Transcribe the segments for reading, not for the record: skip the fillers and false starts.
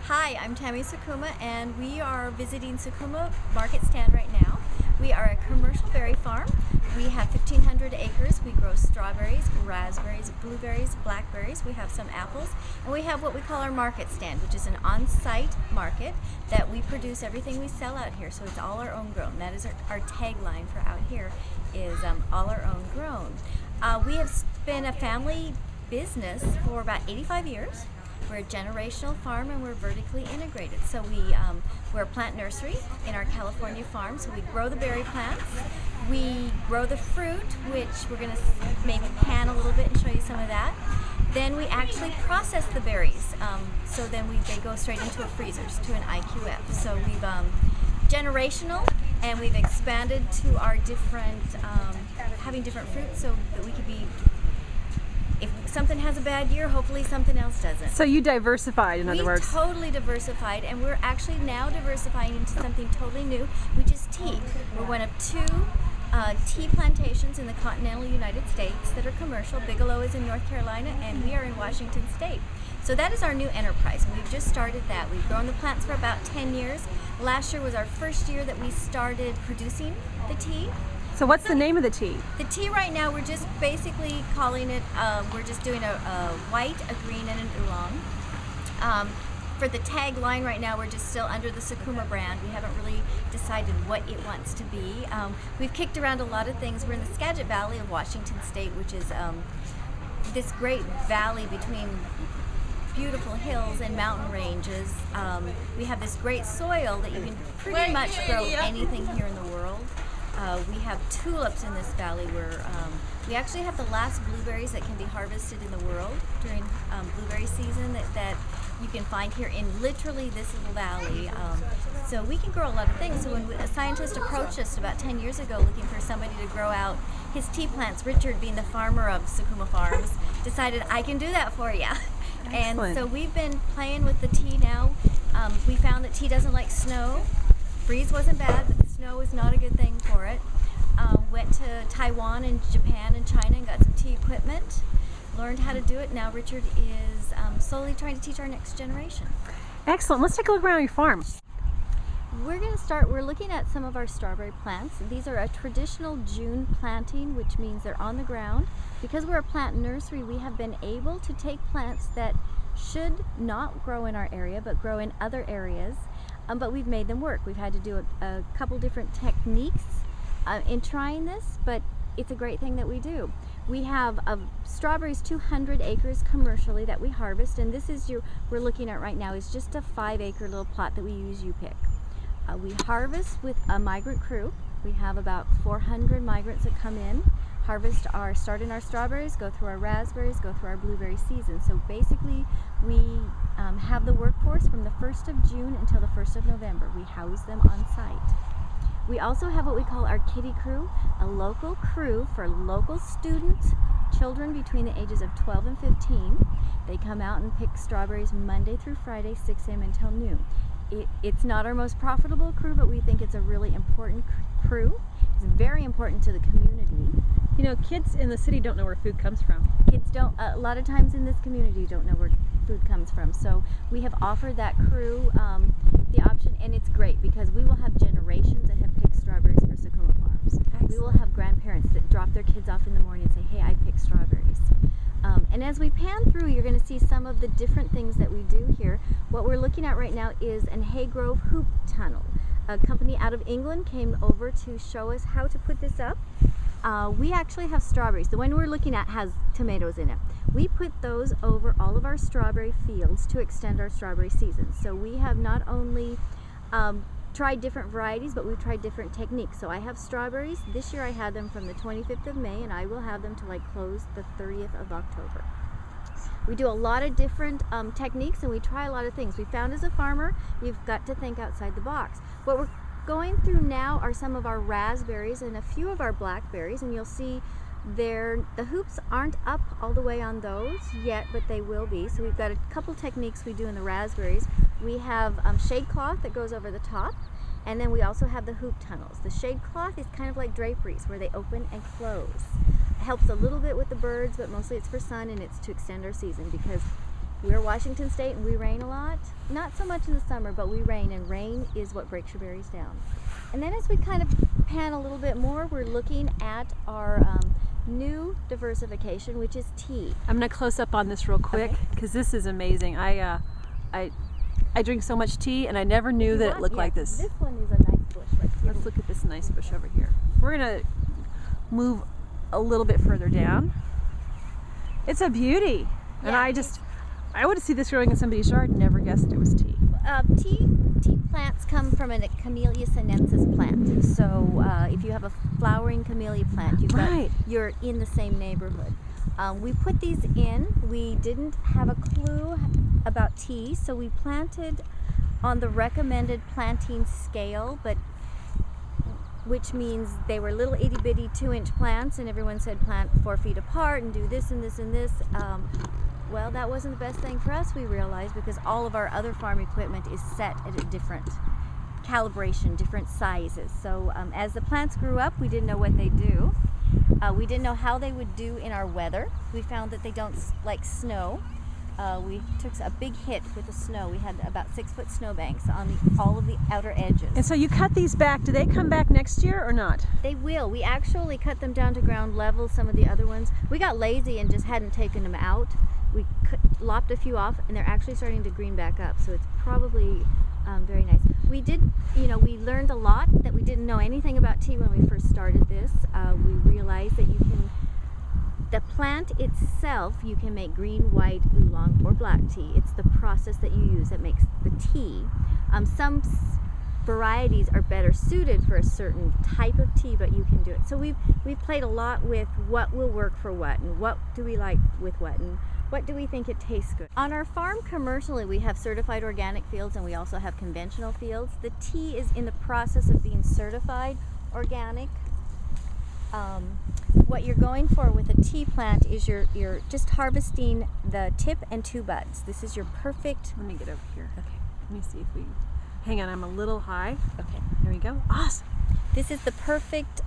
Hi, I'm Tammy Sakuma, and we are visiting Sakuma Market Stand right now. We are a commercial berry farm. We have 1,500 acres. We grow strawberries, raspberries, blueberries, blackberries. We have some apples, and we have what we call our market stand, which is an on-site market that we produce everything we sell out here. So it's all our own grown. That is our tagline for out here is all our own grown. We have been a family business for about 85 years. We're a generational farm and we're vertically integrated. So we're a plant nursery in our California farm. So we grow the berry plants, we grow the fruit, which we're going to maybe pan a little bit and show you some of that. Then we actually process the berries. So then they go straight into a freezers, to an IQF. So we've generational, and we've expanded to our different, having different fruits so that we could be, if something has a bad year, hopefully something else doesn't. So you diversified, in other words. We totally diversified, and we're actually now diversifying into something totally new, which is tea. We're one of two tea plantations in the continental United States that are commercial. Bigelow is in North Carolina, and we are in Washington State. So that is our new enterprise, and we've just started that. We've grown the plants for about 10 years. Last year was our first year that we started producing the tea. So what's the name of the tea? The tea right now, we're just basically calling it, we're just doing a white, a green, and an oolong. For the tagline right now, we're just still under the Sakuma brand. We haven't really decided what it wants to be. We've kicked around a lot of things. We're in the Skagit Valley of Washington State, which is this great valley between beautiful hills and mountain ranges. We have this great soil that you can pretty much grow anything here in the world. We have tulips in this valley where we actually have the last blueberries that can be harvested in the world during blueberry season that you can find here in literally this little valley. So we can grow a lot of things. So when a scientist approached us about 10 years ago looking for somebody to grow out his tea plants, Richard, being the farmer of Sakuma Farms, decided, I can do that for you. And so we've been playing with the tea now. We found that tea doesn't like snow. Freeze wasn't bad, but the snow is not a good thing for it. Went to Taiwan and Japan and China and got some tea equipment. Learned how to do it. Now Richard is slowly trying to teach our next generation. Excellent. Let's take a look around your farm. We're looking at some of our strawberry plants. These are a traditional June planting, which means they're on the ground. Because we're a plant nursery, we have been able to take plants that should not grow in our area, but grow in other areas. But we've made them work. We've had to do a couple different techniques in trying this, but it's a great thing that we do. We have strawberries, 200 acres commercially that we harvest, and this is we're looking at right now is just a 5-acre little plot that we use U-pick. We harvest with a migrant crew. We have about 400 migrants that come in, start in our strawberries, go through our raspberries, go through our blueberry season. So basically we have the workforce from the 1st of June until the 1st of November. We house them on site. We also have what we call our kiddie crew, a local crew for local students, children between the ages of 12 and 15. They come out and pick strawberries Monday through Friday, 6 a.m. until noon. It's not our most profitable crew, but we think it's a really important crew. It's very important to the community. You know, kids in the city don't know where food comes from. Kids don't, a lot of times in this community, don't know where food comes from. So we have offered that crew the option, and it's great because we will have generations that have picked strawberries for Sakuma Farms. Excellent. We will have grandparents that drop their kids off in the morning and say, hey, I picked strawberries. And as we pan through, you're going to see some of the different things that we do here. What we're looking at right now is an Haygrove hoop tunnel. A company out of England came over to show us how to put this up. We actually have strawberries. The one we're looking at has tomatoes in it. We put those over all of our strawberry fields to extend our strawberry season. So we have not only tried different varieties, but we've tried different techniques. So I have strawberries. This year I had them from the 25th of May, and I will have them till I close the 30th of October. We do a lot of different techniques, and we try a lot of things. We found as a farmer, you've got to think outside the box. What we're going through now are some of our raspberries and a few of our blackberries, and you'll see the hoops aren't up all the way on those yet, but they will be. So we've got a couple techniques we do in the raspberries. We have shade cloth that goes over the top, and then we also have the hoop tunnels. The shade cloth is kind of like draperies where they open and close. It helps a little bit with the birds, but mostly it's for sun and it's to extend our season because we're Washington State and we rain a lot. not so much in the summer, but we rain, and rain is what breaks your berries down. And then as we kind of pan a little bit more, we're looking at our new diversification, which is tea. I'm gonna close up on this real quick because this is amazing. I drink so much tea, and I never knew that it looked like this. This one is a nice bush right here. Let's look at this nice bush over here. We're gonna move a little bit further down. It's a beauty, and Yeah. I would see this growing in somebody's yard. Never guessed it was tea. Tea plants come from a Camellia sinensis plant. So if you have a flowering camellia plant, you're in the same neighborhood. We put these in. We didn't have a clue about tea, so we planted on the recommended planting scale, which means they were little itty bitty 2-inch plants, and everyone said plant 4 feet apart and do this and this and this. Well, that wasn't the best thing for us, we realized, because all of our other farm equipment is set at a different calibration, different sizes. So as the plants grew up, we didn't know what they do. We didn't know how they would do in our weather. We found that they don't like snow. We took a big hit with the snow. We had about 6-foot snowbanks on all of the outer edges. And so you cut these back. Do they come back next year or not? They will. We actually cut them down to ground level, some of the other ones. We got lazy and just hadn't taken them out. We lopped a few off, and they're actually starting to green back up, so it's probably very nice. We learned a lot that we didn't know anything about tea when we first started this. We realized that the plant itself, you can make green, white, oolong, or black tea. It's the process that you use that makes the tea. Some varieties are better suited for a certain type of tea, but you can do it. So we've played a lot with what will work for what, and what do we like with what, and what do we think it tastes good. On our farm commercially, we have certified organic fields, and we also have conventional fields. The tea is in the process of being certified organic. What you're going for with a tea plant is you're just harvesting the tip and 2 buds. This is your perfect. Let me get over here. Okay, let me see if we, hang on, I'm a little high. Okay, There we go. Awesome. this is the perfect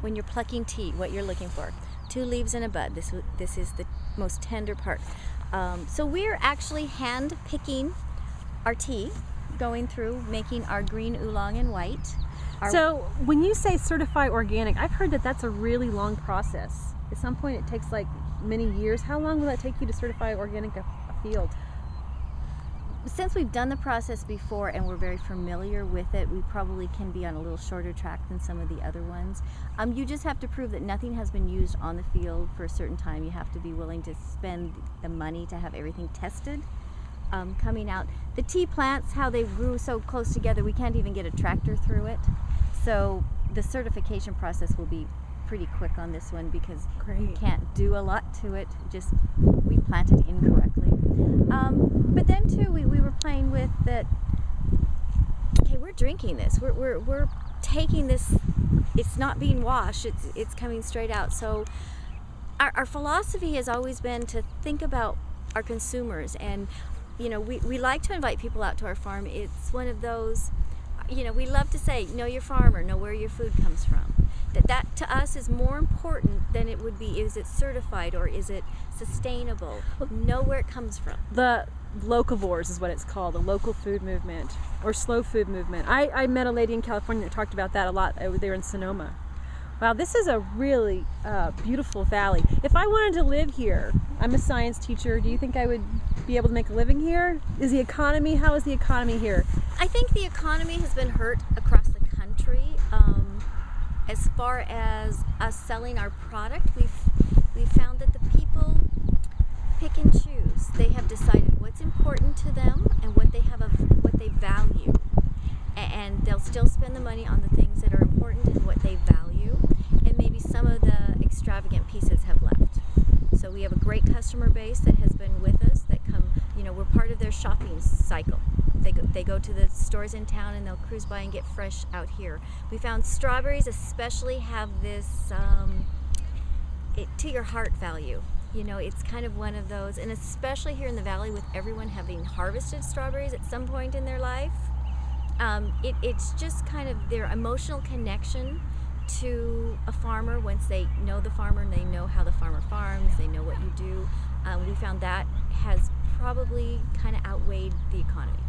when you're plucking tea, what you're looking for. 2 leaves and a bud. This is the most tender part. So we're actually hand picking our tea, going through making our green, oolong, and white. So when you say certified organic, I've heard that that's a really long process. At some point it takes like many years. How long will that take you to certify organic a field? Since we've done the process before and we're very familiar with it, we probably can be on a little shorter track than some of the other ones. You just have to prove that nothing has been used on the field for a certain time. You have to be willing to spend the money to have everything tested. Coming out. The tea plants, how they grew so close together, we can't even get a tractor through it. So the certification process will be pretty quick on this one because you can't do a lot to it, just we planted incorrectly. But then too, we were playing with that, okay, we're drinking this, we're taking this, it's not being washed, it's coming straight out. So our philosophy has always been to think about our consumers, and we like to invite people out to our farm. It's one of those, we love to say, know your farmer, know where your food comes from. That to us is more important than it would be, is it certified or is it sustainable? Know where it comes from. The locavores is what it's called, the local food movement or slow food movement. I met a lady in California that talked about that a lot. They were in Sonoma. Wow, this is a really beautiful valley. If I wanted to live here, I'm a science teacher, do you think I would be able to make a living here? How is the economy here? I think the economy has been hurt across the country. As far as us selling our product, we've found that the people pick and choose. They have decided what's important to them and what they value, and they'll still spend the money on the things that are important and what they value, and maybe some of the extravagant pieces have left. So we have a great customer base that has been with us, that come, we're part of their shopping cycle. They go to the stores in town and they'll cruise by and get fresh out here. We found strawberries especially have this to your heart value. It's kind of one of those, and especially here in the valley with everyone having harvested strawberries at some point in their life, it's just kind of their emotional connection to a farmer. Once they know the farmer and they know how the farmer farms, they know what you do. We found that has probably kind of outweighed the economy.